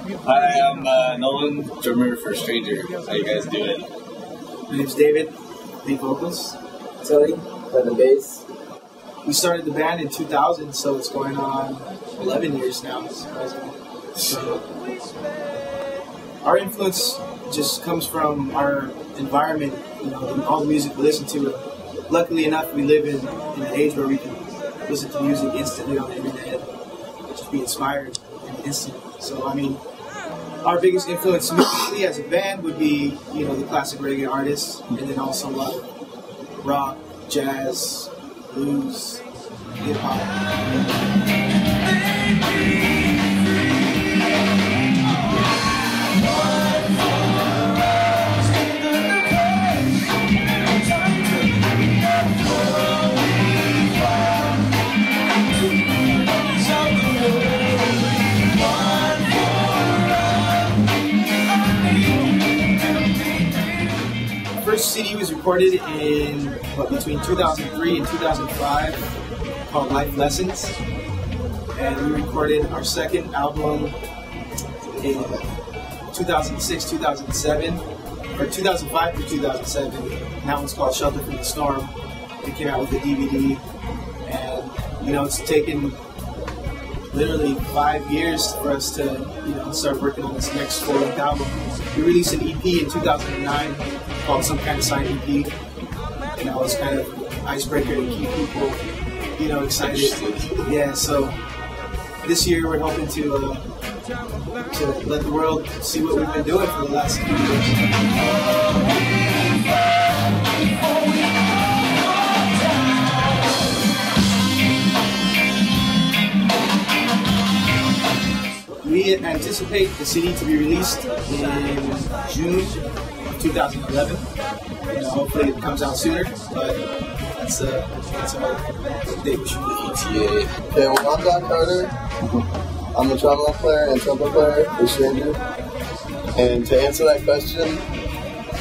Hi, I'm Nolan, drummer for Stranger. How you guys doing? My name's David, lead vocals. Tilly, play the bass. We started the band in 2000, so it's going on 11 years now. So our influence just comes from our environment, you know, and all the music we listen to. Luckily enough, we live in an age where we can listen to music instantly on the internet, just be inspired instantly. So, I mean, our biggest influence musically as a band would be, you know, the classic reggae artists, and then also a lot of rock, jazz, blues, hip hop. First CD was recorded in between 2003 and 2005 called Life Lessons, and we recorded our second album in 2006-2007 or 2005 to 2007, and that one's called Shelter from the Storm. It came out with a DVD, and you know, it's taken literally 5 years for us to, you know, start working on this next full-length album. We released an EP in 2009 called Some Kind of Sign EP, and that was kind of an icebreaker to keep people, you know, excited. Yeah, so this year we're hoping to let the world see what we've been doing for the last few years. We anticipate the CD to be released in June 2011. You know, hopefully it comes out sooner, but that's our date. Okay, well, I'm Don Carter. I'm a trombone player and trumpet player for Stranger. And to answer that question,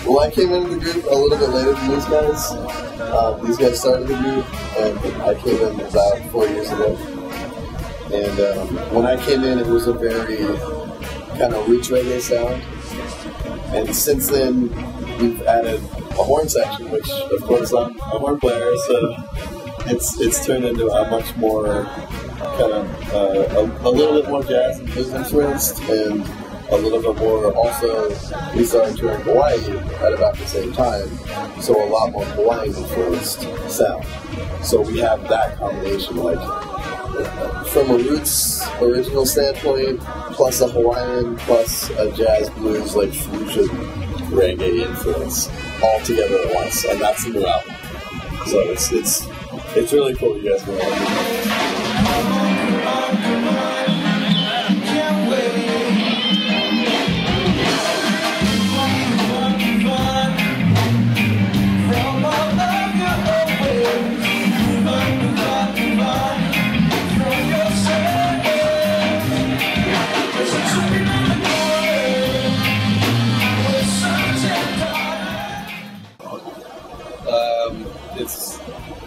well, I came into the group a little bit later than these guys. These guys started the group, and I came in about 4 years ago. And when I came in, it was a very kind of roots reggae sound. And since then, we've added a horn section, which, of course, I'm a horn player, so it's turned into a much more kind of a little bit more jazz and blues influenced, and a little bit more also. We started touring Hawaii at about the same time, so a lot more Hawaiian influenced sound. So we have that combination, like from a roots original standpoint, plus a Hawaiian, plus a jazz blues like fusion reggae influence all together at once, and that's the new album. So it's really cool. You guys can like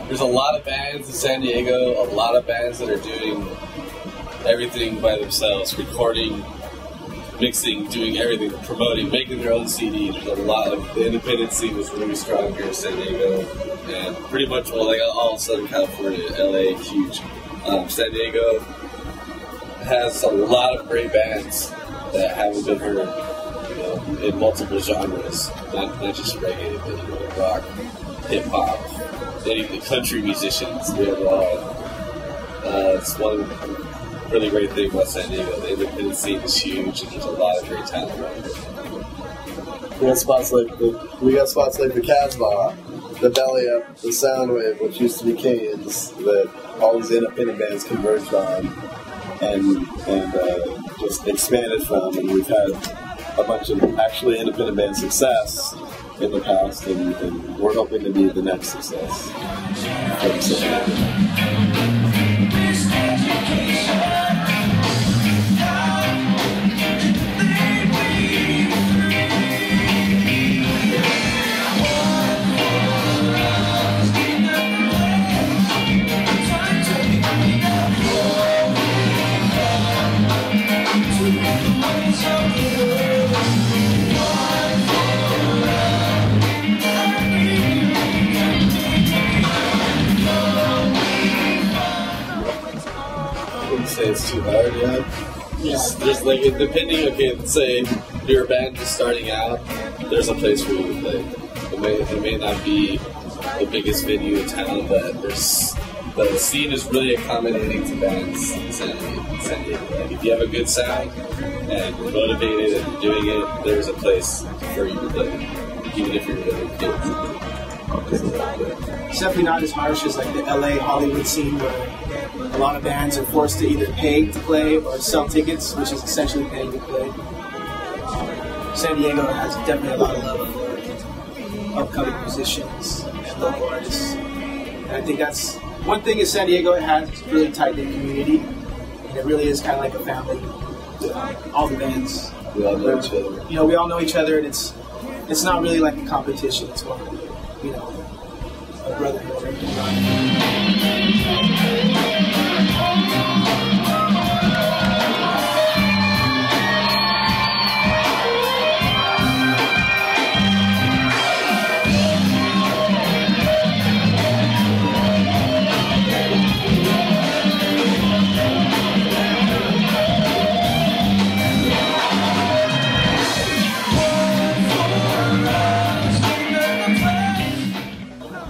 There's a lot of bands in San Diego, a lot of bands that are doing everything by themselves, recording, mixing, doing everything, promoting, making their own CDs. There's a lot of, the independent scene is really strong here in San Diego, and pretty much, well, like all of Southern California, LA, huge. San Diego has a lot of great bands that haven't been heard, you know, in multiple genres, not just reggae, but, you know, rock, hip hop. The country musicians, we have a lot. It's one really great thing about San Diego. The independent scene is huge, and there's a lot of great talent around here. We got spots like the Casbah, the Belly Up, the Soundwave, which used to be Canes, that all these independent bands converged on and just expanded from, and we've had a bunch of actually independent band success in the past, and we're hoping to be the next success. We'll be right back. push too hard, Just like, depending, okay, let's say you're a band just starting out, there's a place for you to play. It may not be the biggest venue in town, but the scene is really accommodating to bands in San Diego. Like, if you have a good sound and you're motivated and you're doing it, there's a place for you to play, even if you're really kids. It's definitely not as harsh as like the LA Hollywood scene where a lot of bands are forced to either pay to play or sell tickets, which is essentially paying to play. San Diego has definitely a lot of love for upcoming musicians and local artists. And I think that's one thing is San Diego has a really tight-knit community, and it really is kind of like a family. All the bands. We all know each other. You know, we all know each other, and it's not really like a competition. It's more, you know, a brotherhood.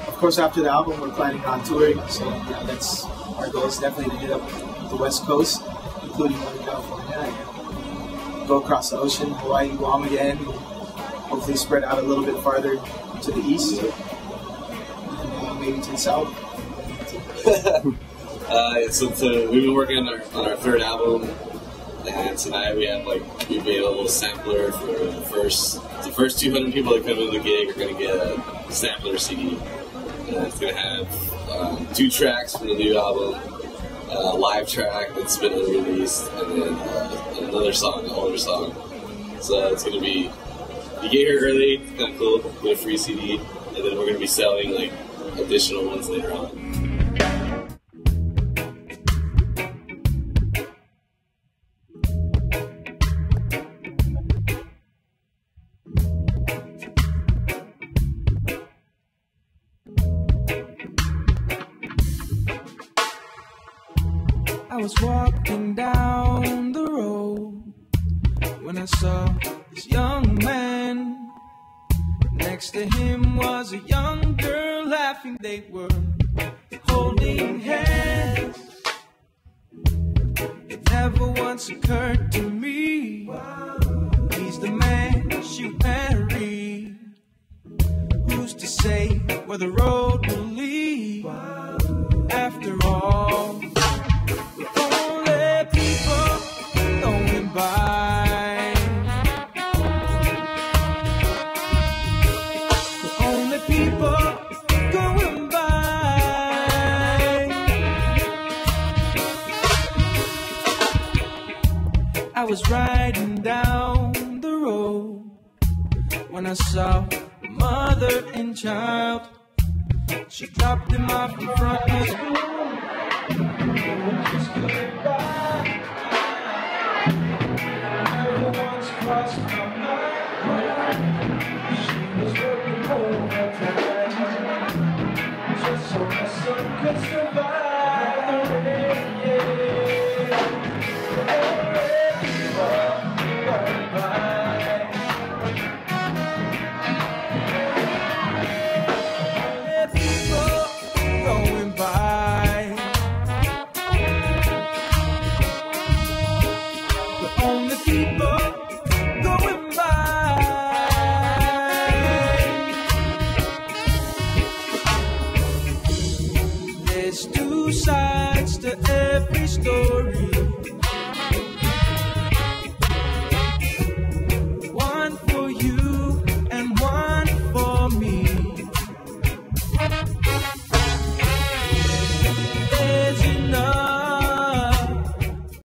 Of course, after the album, we're planning on touring, so yeah, that's our goal is definitely to hit up the West Coast, including Northern California, and go across the ocean, Hawaii, Guam again, and hopefully spread out a little bit farther to the east, and maybe to the south. So we've been working on our third album, and tonight we made a little sampler for the first 200 people that come to the gig are going to get a sampler CD. It's going to have 2 tracks from the new album, a live track that's been unreleased, and then another song, an older song. So it's going to be, you get here early, it's kind of cool, get a free CD, and then we're going to be selling like additional ones later on. I was walking down the road when I saw this young man. Next to him was a young girl laughing. They were holding hands. It never once occurred to me he's the man she married. Who's to say where the road will lead? After all, only people going by. The only people going by. I was riding down the road when I saw mother and child. She dropped him off in front of his never once crossed my mind. She was working overtime just so my son could survive the rain. Only people